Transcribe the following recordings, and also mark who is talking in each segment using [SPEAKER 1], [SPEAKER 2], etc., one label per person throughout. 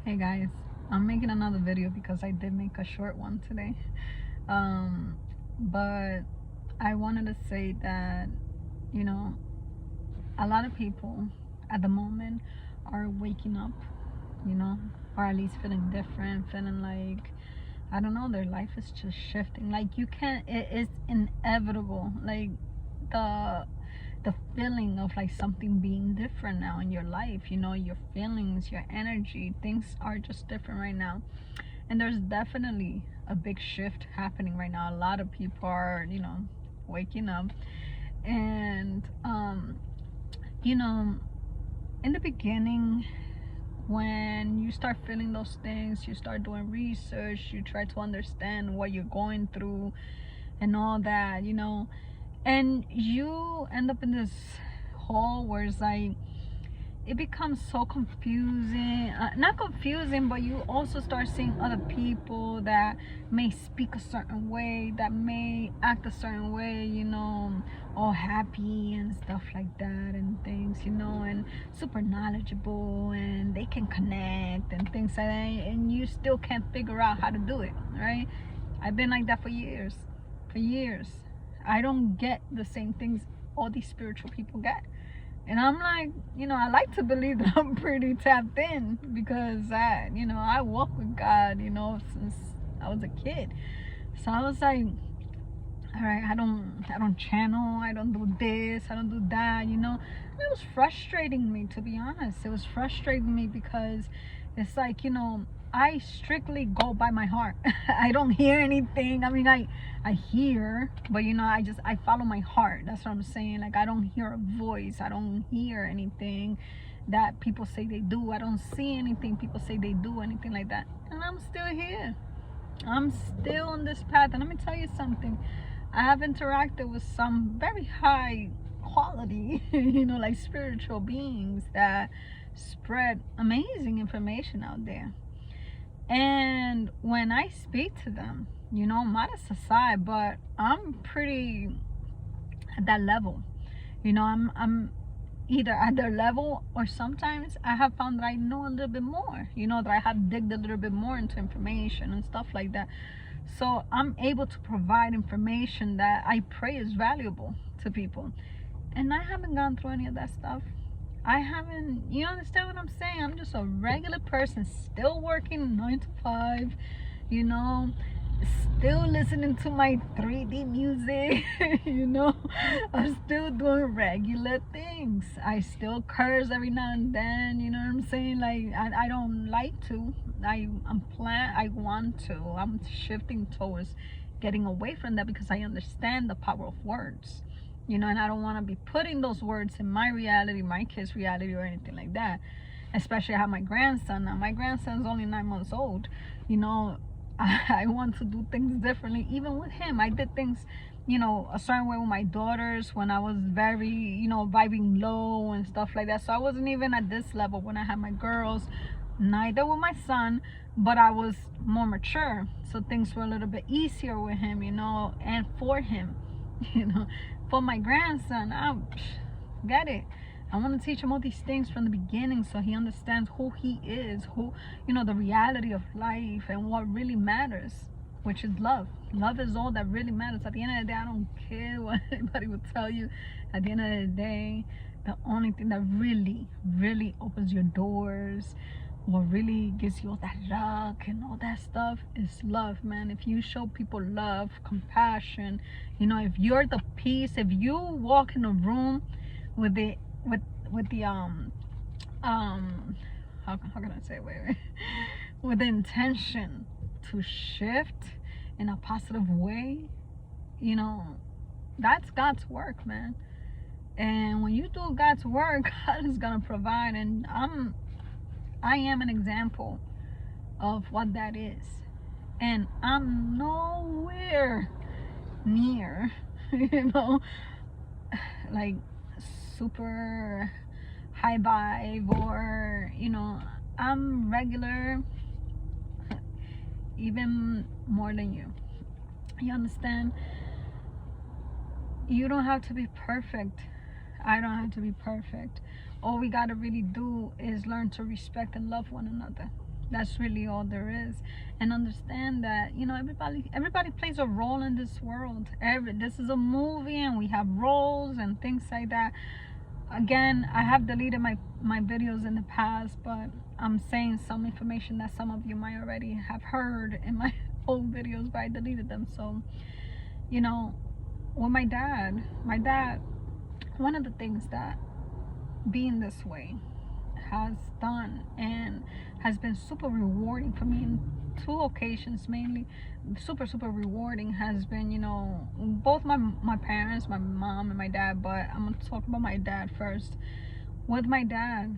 [SPEAKER 1] Hey guys, I'm making another video because I did make a short one today. Um, but I wanted to say that, you know, a lot of people at the moment are waking up, or at least feeling different, feeling like, I don't know, their life is just shifting. Like, you can't, it is inevitable. Like, the the feeling of like something being different now in your life, your feelings, your energy, things are just different right now. And there's definitely a big shift happening right now. A lot of people are, waking up. And you know in the beginning, when you start feeling those things, you start doing research, you try to understand what you're going through and all that, and you end up in this hole where it's like it becomes so confusing, not confusing, but you also start seeing other people that may speak a certain way, that may act a certain way, all happy and stuff like that, and things, and super knowledgeable, and they can connect and things like that, and you still can't figure out how to do it, right? I've been like that for years. I don't get the same things all these spiritual people get. And I'm like, I like to believe that I'm pretty tapped in because I walk with God, since I was a kid. So I was like, all right, I don't channel, I don't do this, I don't do that, It was frustrating me, to be honest. It was frustrating me because it's like, I strictly go by my heart. I don't hear anything. I mean, I hear, but I follow my heart. That's what I'm saying. Like, I don't hear a voice. I don't hear anything that people say they do. I don't see anything people say they do, anything like that. And I'm still here. I'm still on this path. And let me tell you something. I have interacted with some very high quality, like spiritual beings that spread amazing information out there. And when I speak to them, modest aside, but I'm pretty at that level. I'm either at their level, or sometimes I have found that I know a little bit more, that I have digged a little bit more into information and stuff like that. So I'm able to provide information that I pray is valuable to people. And I haven't gone through any of that stuff. I haven't, you understand what I'm saying? I'm just a regular person, still working 9 to 5, you know, still listening to my 3D music, I'm still doing regular things. I still curse every now and then, you know what I'm saying? Like, I don't like to. I want to. I'm shifting towards getting away from that because I understand the power of words. And I don't want to be putting those words in my reality, my kid's reality, or anything like that. Especially I have my grandson now. My grandson's only 9 months old. I want to do things differently. Even with him, I did things, a certain way with my daughters when I was very, vibing low and stuff like that. So I wasn't even at this level when I had my girls, neither with my son, but I was more mature. So things were a little bit easier with him, and for him, you know. For my grandson, I get it. I want to teach him all these things from the beginning so he understands who he is, the reality of life and what really matters, which is love. Love is all that really matters. At the end of the day, I don't care what anybody would tell you. At the end of the day, the only thing that really, really opens your doors, what really gives you all that luck and all that stuff, is love, man. If you show people love, compassion, if you're the peace, if you walk in a room with the with the how can I say, wait with the intention to shift in a positive way, that's God's work, man. And when you do God's work, God is gonna provide. And I am an example of what that is. And I'm nowhere near, like super high vibe, or, I'm regular, even more than you. You understand? You don't have to be perfect. I don't have to be perfect. All we gotta really do is learn to respect and love one another. That's really all there is. And understand that, you know, everybody plays a role in this world. This is a movie and we have roles and things like that. Again, I have deleted my videos in the past, but I'm saying some information that some of you might already have heard in my old videos, but I deleted them. So, you know, with my dad, one of the things that being this way has done and has been super rewarding for me in two occasions mainly, super rewarding, has been, you know, both my parents, my mom and my dad, but I'm gonna talk about my dad first. With my dad,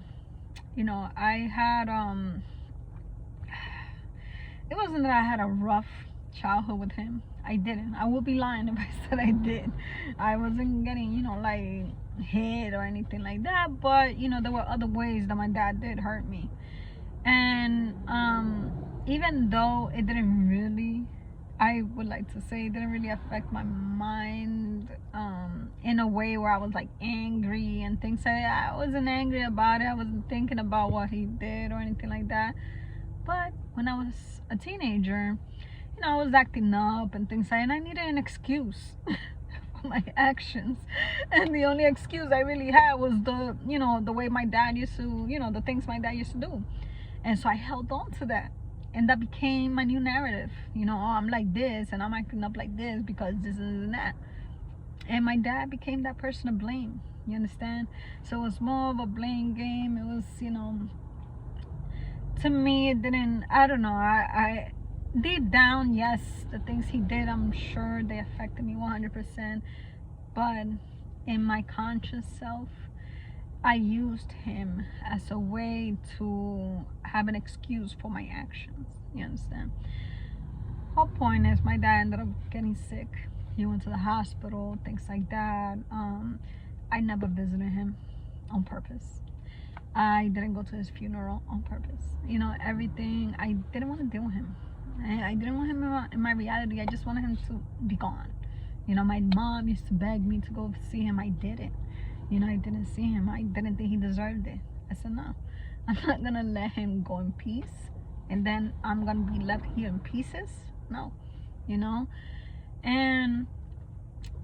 [SPEAKER 1] you know, I had it wasn't that I had a rough childhood with him. I didn't. I would be lying if I said I did. I wasn't getting, you know, like hit or anything like that, but you know, there were other ways that my dad did hurt me. And even though it didn't really, I would like to say, it didn't really affect my mind in a way where I was like angry and things like that. I wasn't angry about it. I wasn't thinking about what he did or anything like that. But when I was a teenager, you know, I was acting up and things like that, and I needed an excuse for my actions. And the only excuse I really had was the, you know, the way my dad used to, you know, the things my dad used to do. And so I held on to that. And that became my new narrative. You know, oh, I'm like this and I'm acting up like this because this and that. And my dad became that person to blame. You understand? So it was more of a blame game. It was, you know, to me, it didn't, I don't know. I deep down, yes, the things he did, I'm sure they affected me 100%. But in my conscious self, I used him as a way to have an excuse for my actions. You understand? Whole point is my dad ended up getting sick. He went to the hospital, things like that. I never visited him on purpose. I didn't go to his funeral on purpose. You know, everything, I didn't want to deal with him. I didn't want him in my reality. I just wanted him to be gone. You know, my mom used to beg me to go see him. I didn't. You know, I didn't see him. I didn't think he deserved it. I said, no, I'm not going to let him go in peace. And then I'm going to be left here in pieces. No, you know. And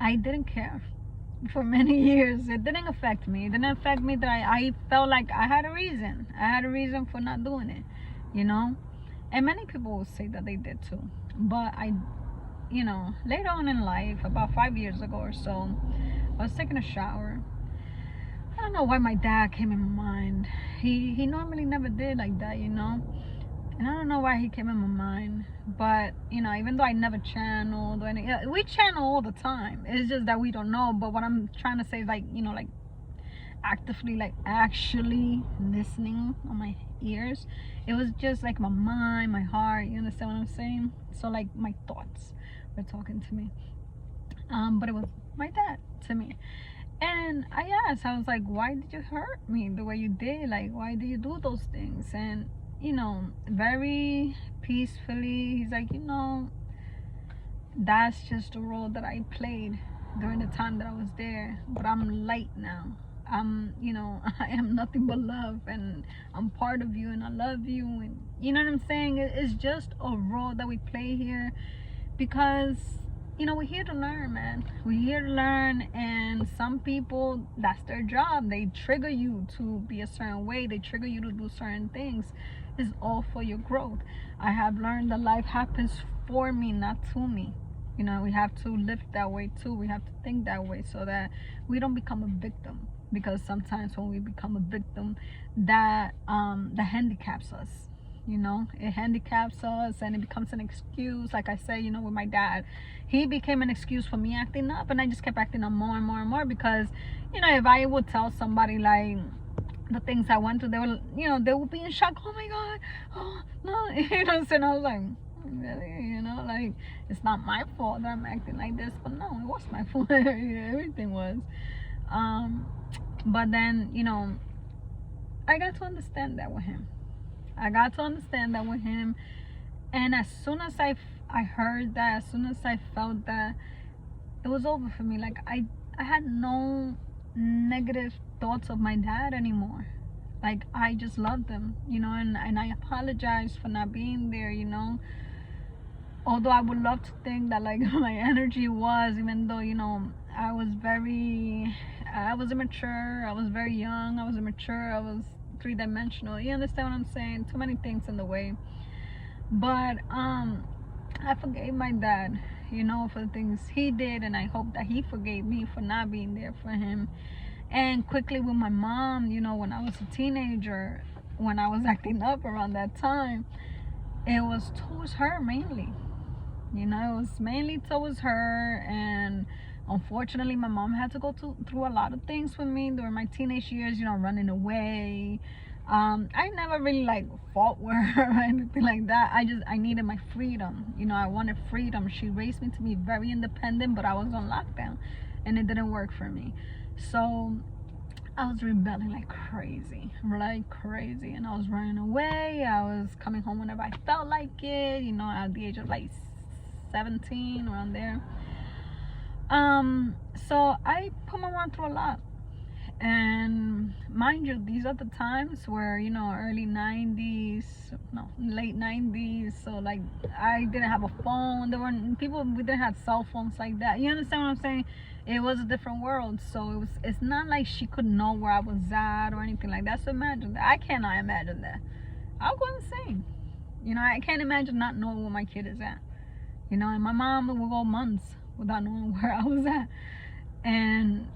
[SPEAKER 1] I didn't care for many years. It didn't affect me. It didn't affect me that I felt like I had a reason. I had a reason for not doing it, you know. And many people will say that they did too. But I, you know, later on in life, about 5 years ago or so, I was taking a shower. I don't know why my dad came in my mind. He normally never did like that, you know. And I don't know why he came in my mind. But, you know, even though I never channeled or anything, we channel all the time. It's just that we don't know. But what I'm trying to say is, like, you know, like actively, like actually listening on my ears. It was just like my mind, my heart. You understand what I'm saying? So like my thoughts were talking to me. But it was my dad to me. And I asked, I was like, why did you hurt me the way you did? Like, why did you do those things? And, you know, very peacefully, he's like, you know, that's just the role that I played during the time that I was there. But I'm light now. You know, I am nothing but love, and I'm part of you, and I love you. And you know what I'm saying? It's just a role that we play here because, you know, we're here to learn, man. We're here to learn, and some people, that's their job. They trigger you to be a certain way. They trigger you to do certain things. It's all for your growth. I have learned that life happens for me, not to me. You know, we have to live that way too. We have to think that way so that we don't become a victim. Because sometimes when we become a victim, that handicaps us. You know, it handicaps us and it becomes an excuse. Like I said, you know, with my dad, he became an excuse for me acting up, and I just kept acting up more and more and more because, you know, if I would tell somebody like the things I went through, they will, you know, they would be in shock. Oh my God, oh no, you know. So I was like, really, you know, like it's not my fault that I'm acting like this, but no, it was my fault. Everything was. But then, you know, I got to understand that with him. I got to understand that with him. And as soon as I heard that, as soon as I felt that, it was over for me. Like I had no negative thoughts of my dad anymore. Like, I just love them, you know, and I apologize for not being there, you know. Although I would love to think that like my energy was, even though, you know, I was immature, I was very young, I was immature, I was three-dimensional. You understand what I'm saying? Too many things in the way. But I forgave my dad, you know, for the things he did, and I hope that he forgave me for not being there for him. And quickly with my mom, you know, when I was a teenager, when I was acting up around that time, it was towards her mainly. You know, it was mainly towards her. And unfortunately, my mom had to go through a lot of things with me during my teenage years, you know, running away. I never really like fought with her or anything like that. I needed my freedom. You know, I wanted freedom. She raised me to be very independent, but I was on lockdown and it didn't work for me. So I was rebelling like crazy, and I was running away. I was coming home whenever I felt like it, you know, at the age of like 17, around there. So I put my mom through a lot. And mind you, these are the times where, you know, early 90s, no, late 90s. So like, I didn't have a phone. There weren't people, we didn't have cell phones like that. You understand what I'm saying? It was a different world. So it's not like she could know where I was at or anything like that. So imagine that. I cannot imagine that. I'll go insane. You know, I can't imagine not knowing where my kid is at. You know, and my mom would go months without knowing where I was at. And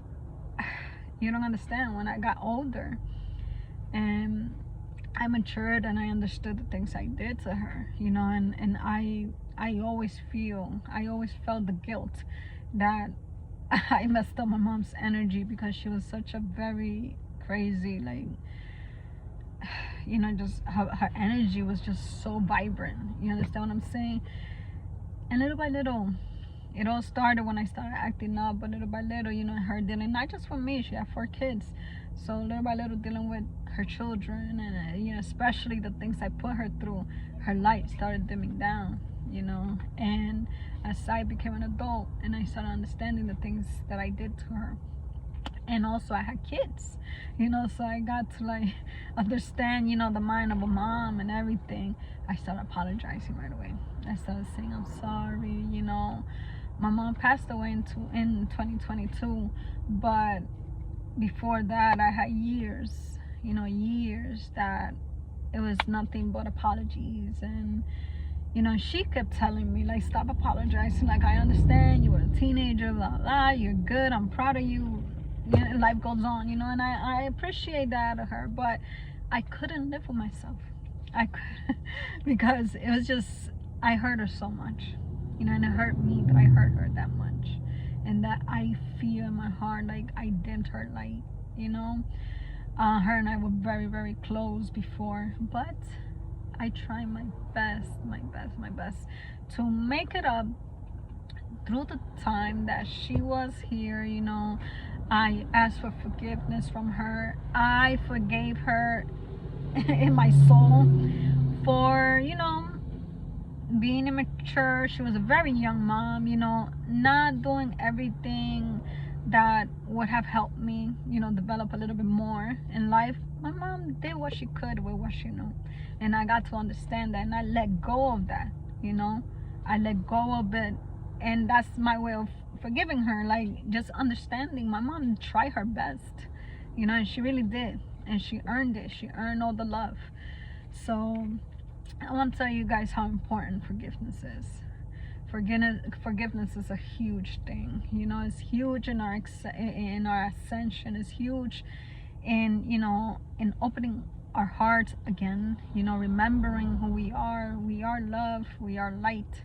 [SPEAKER 1] you don't understand, when I got older and I matured and I understood the things I did to her, you know, and I always felt the guilt that I messed up my mom's energy, because she was such a very crazy, like, you know, just her energy was just so vibrant. You understand what I'm saying? And little by little, it all started when I started acting up, but little by little, you know, her dealing, not just with me, she had 4 kids. So little by little, dealing with her children, and, you know, especially the things I put her through, her light started dimming down, you know. And as I became an adult and I started understanding the things that I did to her, and also I had kids, you know, so I got to like understand, you know, the mind of a mom and everything. I started apologizing right away. I started saying I'm sorry, you know. My mom passed away in 2022, but before that I had years, you know, years that it was nothing but apologies. And you know, she kept telling me like, stop apologizing, like, I understand you were a teenager, blah blah, you're good, I'm proud of you, you know, life goes on, you know. And I appreciate that of her, but I couldn't live with myself. I could because it was just, I hurt her so much, you know. And it hurt me that I hurt her that much, and that I feel in my heart like I dimmed her light, you know. Her and I were very, very close before, but I try my best to make it up through the time that she was here, you know. I asked for forgiveness from her. I forgave her in my soul for, you know, being immature. She was a very young mom, you know, not doing everything that would have helped me, you know, develop a little bit more in life. My mom did what she could with what she knew, and I got to understand that, and I let go of that, you know. I let go of it, and that's my way of forgiving her, like, just understanding my mom tried her best, you know, and she really did, and she earned it. She earned all the love. So I want to tell you guys how important forgiveness is. Forgiveness is a huge thing, you know. It's huge in our ascension. It's huge in, you know, in opening our hearts again, you know, remembering who we are. We are love, we are light,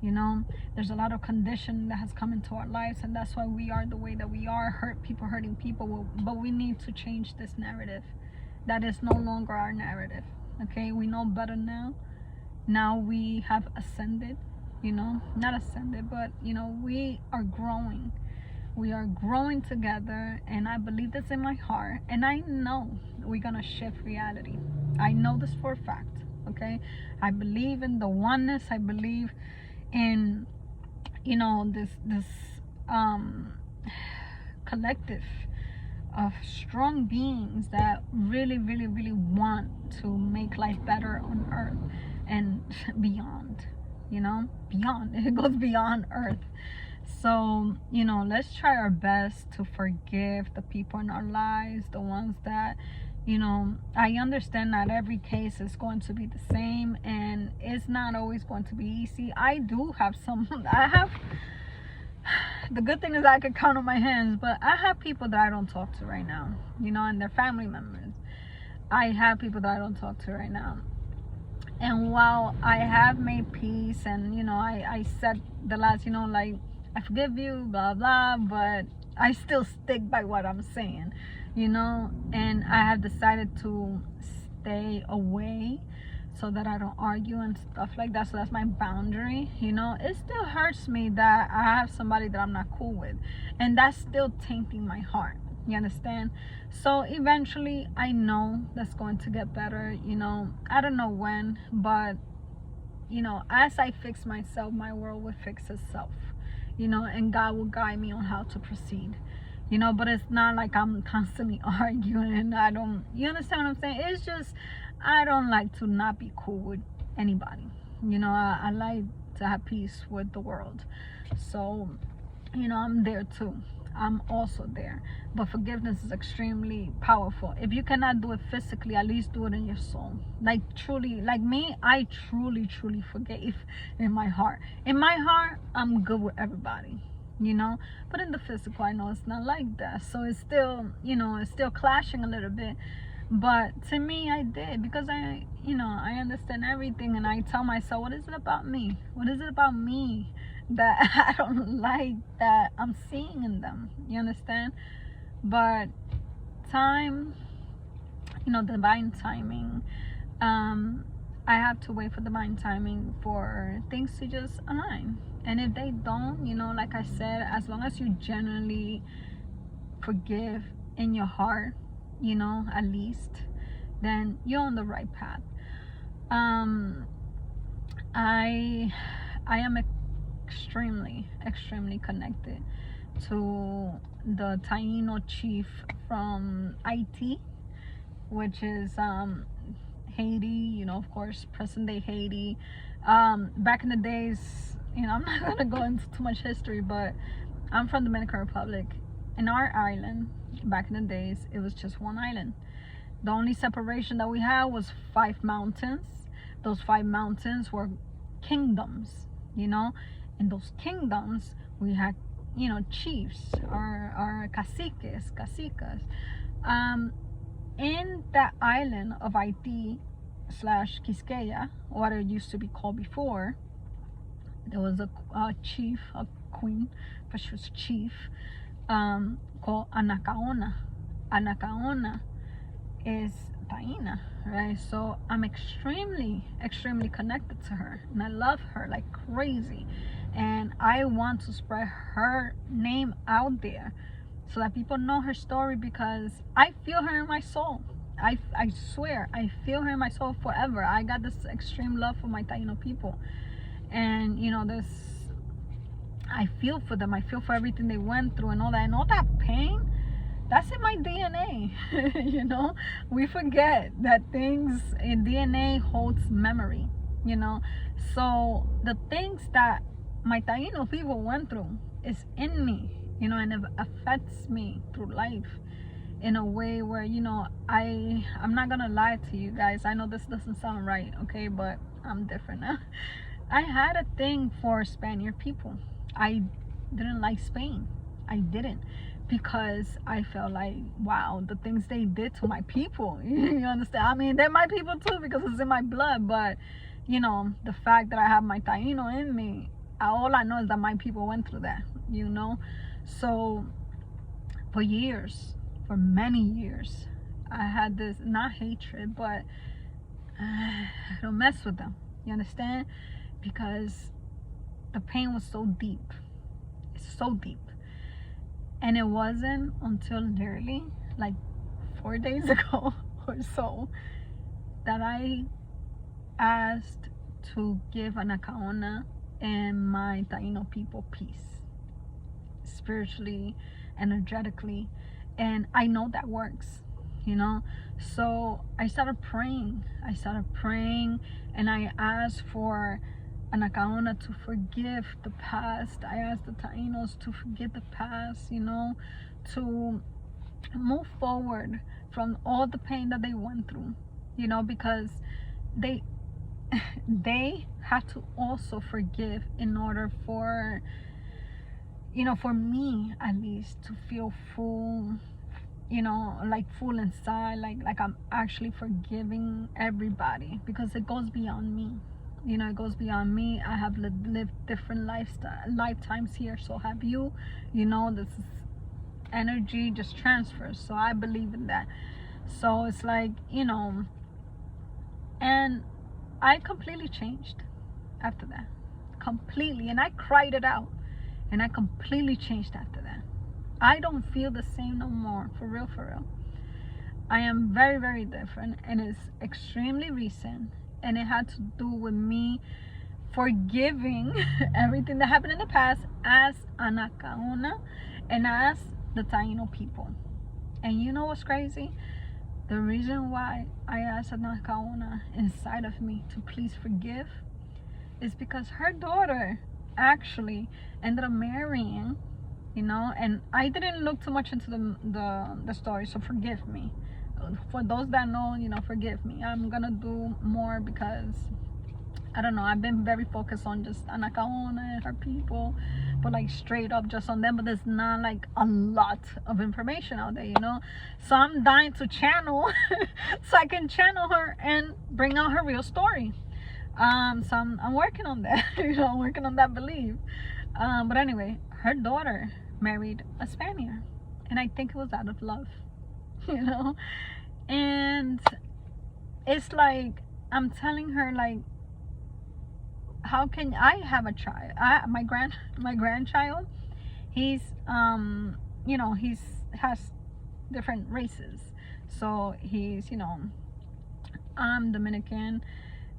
[SPEAKER 1] you know. There's a lot of condition that has come into our lives, and that's why we are the way that we are, hurting people. But we need to change this narrative. That is no longer our narrative. Okay, we know better now. Now we have ascended, you know, not ascended, but, you know, we are growing. We are growing together, and I believe this in my heart, and I know we're gonna shift reality. I know this for a fact. Okay, I believe in the oneness. I believe in, you know, this collective of strong beings that really, really, really want to make life better on earth and beyond, beyond. It goes beyond earth. So, let's try our best to forgive the people in our lives, the ones that, I understand not every case is going to be the same, and it's not always going to be easy. I do have some, the good thing is I could count on my hands, but I have people that I don't talk to right now, and their family members. I have people that I don't talk to right now. And while I have made peace and, I said the last, like, I forgive you, blah, blah, but I still stick by what I'm saying, and I have decided to stay away so that I don't argue and stuff like that. So that's my boundary. It still hurts me that I have somebody that I'm not cool with, and that's still tainting my heart. You understand? So eventually, I know that's going to get better. I don't know when, but as I fix myself, my world will fix itself. And God will guide me on how to proceed. But it's not like I'm constantly arguing and you understand what I'm saying? It's just, I don't like to not be cool with anybody. I like to have peace with the world. So, I'm there too. I'm also there. But forgiveness is extremely powerful. If you cannot do it physically, at least do it in your soul. Like truly, like me, I truly, truly forgave in my heart. In my heart, I'm good with everybody. But in the physical, I know it's not like that. So it's still, it's still clashing a little bit. But to me, I did, because I understand everything, and I tell myself, what is it about me? What is it about me that I don't like that I'm seeing in them? You understand? But time, divine timing. I have to wait for divine timing for things to just align. And if they don't, like I said, as long as you genuinely forgive in your heart, at least, then you're on the right path. I am extremely, extremely connected to the Taino chief from Haiti, which is Haiti, of course, present day Haiti. Back in the days, I'm not gonna go into too much history, but I'm from Dominican Republic. In our island, back in the days, it was just one island. The only separation that we had was 5 mountains. Those 5 mountains were kingdoms. In those kingdoms, we had, chiefs, or caciques, cacicas. In that island of Haiti / Quisqueya, what it used to be called before, there was a chief, a queen, but she was a chief, called Anacaona. Anacaona is Taina, right? So I'm extremely, extremely connected to her, and I love her like crazy, and I want to spread her name out there so that people know her story, because I feel her in my soul. I swear, I feel her in my soul forever. I got this extreme love for my Taino people, and this, I feel for them. I feel for everything they went through and all that pain. That's in my DNA. We forget that things in DNA holds memory. So the things that my Taino people went through is in me, and it affects me through life in a way where, I'm not gonna lie to you guys. I know this doesn't sound right, okay, but I'm different now. I had a thing for Spaniard people. I didn't like Spain. I didn't, because I felt like, wow, the things they did to my people. You understand? I mean, they're my people too, because it's in my blood, but the fact that I have my Taino in me, all I know is that my people went through that. So for years, for many years, I had this, not hatred, but I don't mess with them. You understand? Because the pain was so deep. It's so deep. And it wasn't until literally like 4 days ago or so that I asked to give Anacaona and my Taino people peace, spiritually, energetically, And I know that works, you know. So I started praying. And I asked for Anacaona to forgive the past. I asked the Taínos to forget the past, you know, to move forward from all the pain that they went through, you know, because they they had to also forgive in order for, you know, for me at least to feel full, you know, like full inside, like I'm actually forgiving everybody, because it goes beyond me. You know, it goes beyond me. I have lived different lifetimes here, so have you. You know, this is energy just transfers, so I believe in that. So it's like, you know, and I completely changed after that, completely, and I cried it out, and I completely changed after that. I don't feel the same no more, for real, for real. I am very, very different, and it's extremely recent, and it had to do with me forgiving everything that happened in the past as Anacaona and as the Taino people. And you know what's crazy? The reason why I asked Anacaona inside of me to please forgive is because her daughter actually ended up marrying, you know, and I didn't look too much into the story, so forgive me. For those that know, you know, forgive me. I'm gonna do more because I don't know, I've been very focused on just Anacaona and her people, but like straight up just on them, but there's not like a lot of information out there, you know. So I'm dying to channel so I can channel her and bring out her real story. So I'm working on that. You know, I'm working on that belief. But anyway, her daughter married a Spaniard, and I think it was out of love. You know, and it's like I'm telling her, like, how can I have a child? My grandchild, he's you know, he's has different races. So he's, you know, I'm Dominican,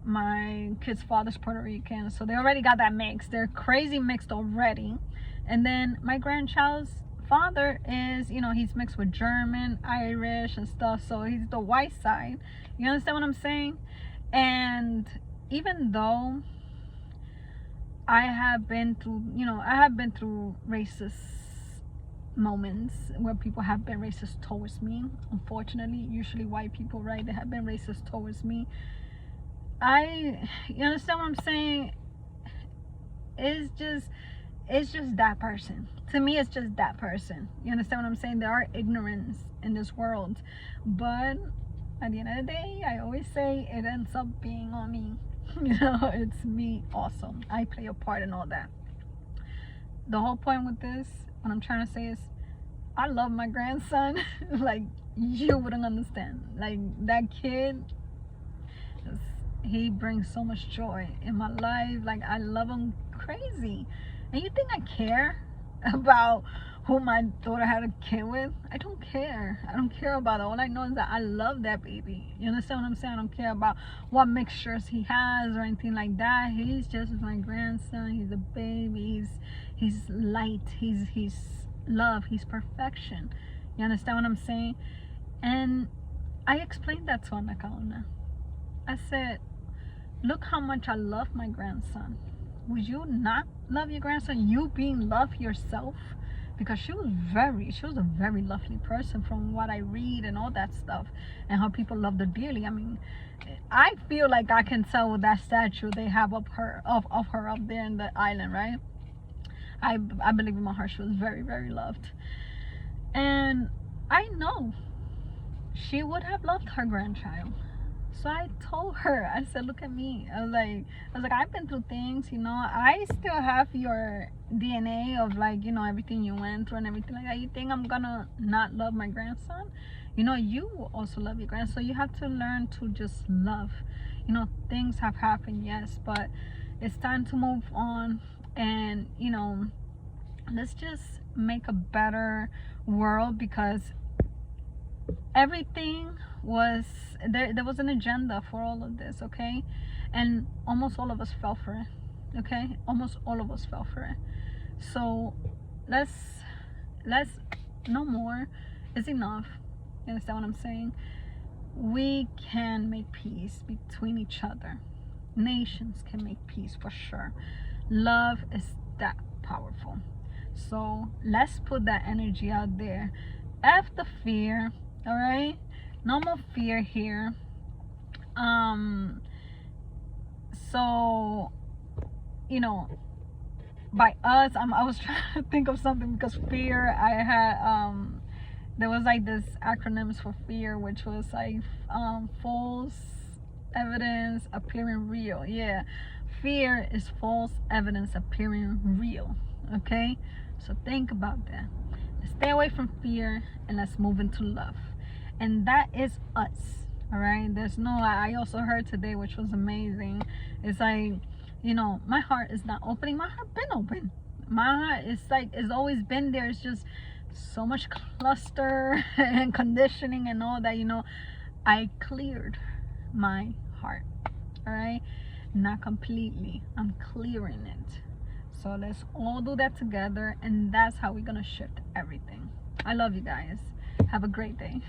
[SPEAKER 1] my kid's father's Puerto Rican, so they already got that mix. They're crazy mixed already. And then my grandchild's father is, you know, he's mixed with German, Irish and stuff, so he's the white side. You understand what I'm saying? And even though I have been through, you know, I have been through racist moments where people have been racist towards me, unfortunately, usually white people, right? They have been racist towards me. You understand what I'm saying? It's just that person. To me, it's just that person. You understand what I'm saying? There are ignorance in this world, but at the end of the day, I always say it ends up being on me. You know, it's me also. I play a part in all that. The whole point with this, what I'm trying to say is, I love my grandson. Like, you wouldn't understand. Like, that kid, he brings so much joy in my life. Like, I love him crazy. And you think I care about who my daughter had a kid with? I don't care. I don't care about it. All I know is that I love that baby. You understand what I'm saying? I don't care about what mixtures he has or anything like that. He's just my grandson. He's a baby. He's light. He's love. He's perfection. You understand what I'm saying? And I explained that to Anacaona. I said, look how much I love my grandson. Would you not love your grandson? You being love yourself? Because she was a very lovely person from what I read and all that stuff, and how people loved her dearly. I mean, I feel like I can tell with that statue they have of her up there in the island, right? I believe in my heart she was very, very loved. And I know she would have loved her grandchild. So I told her, I said, look at me. I was like, I've been through things, you know. I still have your DNA of, like, you know, everything you went through and everything like that. You think I'm gonna not love my grandson? You know, you also love your grandson. So you have to learn to just love. You know, things have happened, yes, but it's time to move on. And, you know, let's just make a better world, because everything was there was an agenda for all of this, okay? And almost all of us fell for it, okay? Almost all of us fell for it. So let's no more. is enough. You understand what I'm saying? We can make peace between each other. Nations can make peace for sure. Love is that powerful. So let's put that energy out there. F the fear, all right? No more fear here. So, you know, by us, I was trying to think of something, because fear, I had, there was like this acronyms for fear, which was like, false evidence appearing real. Yeah, fear is false evidence appearing real. Okay, so think about that. Let's stay away from fear and let's move into love, and that is us. All right, there's no, I also heard today, which was amazing. It's like, you know, my heart is not opening. My heart been open. My heart is like, it's always been there. It's just so much cluster and conditioning and all that, you know. I cleared my heart. All right, not completely, I'm clearing it. So let's all do that together, and that's how we're gonna shift everything. I love you guys. Have a great day.